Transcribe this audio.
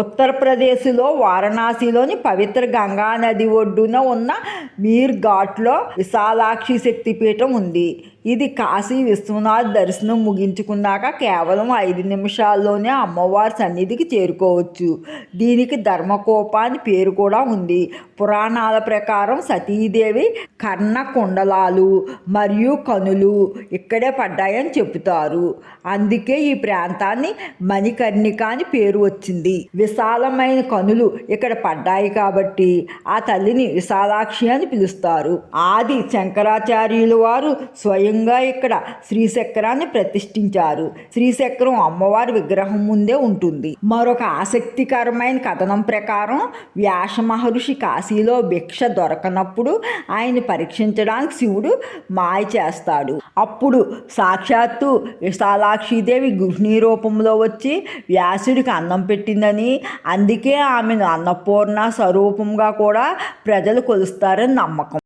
ఉత్తరప్రదేశ్లో వారణాసిలోని పవిత్ర గంగా నది ఒడ్డున ఉన్న మీర్ ఘాట్లో విశాలాక్షి శక్తిపీఠం ఉంది. ఇది కాశీ విశ్వనాథ్ దర్శనం ముగించుకున్నాక కేవలం 5 నిమిషాల్లోనే అమ్మవారి సన్నిధికి చేరుకోవచ్చు. దీనికి ధర్మకోప అని పేరు కూడా ఉంది. పురాణాల ప్రకారం సతీదేవి కర్ణ కుండలాలు మరియు కనులు ఇక్కడే పడ్డాయని చెబుతారు. అందుకే ఈ ప్రాంతాన్ని మణికర్ణిక అని పేరు వచ్చింది. విశాలమైన కనులు ఇక్కడ పడ్డాయి కాబట్టి ఆ తల్లిని విశాలాక్షి అని పిలుస్తారు. ఆది శంకరాచార్యులు వారు స్వయంగా ఇక్కడ శ్రీచక్రాన్ని ప్రతిష్ఠించారు. శ్రీచక్రం అమ్మవారి విగ్రహం ముందే ఉంటుంది. మరొక ఆసక్తికరమైన కథనం ప్రకారం వ్యాస మహర్షి కాశీలో భిక్ష దొరకనప్పుడు ఆయన పరీక్షించడానికి శివుడు మాయ చేస్తాడు. అప్పుడు సాక్షాత్తు విశాలాక్షిదేవి గృహిణీ రూపంలో వచ్చి వ్యాసుడికి అన్నం పెట్టిందని, అందుకే ఆమెను అన్నపూర్ణ స్వరూపంగా కూడా ప్రజలు కొలుస్తారని నమ్మకం.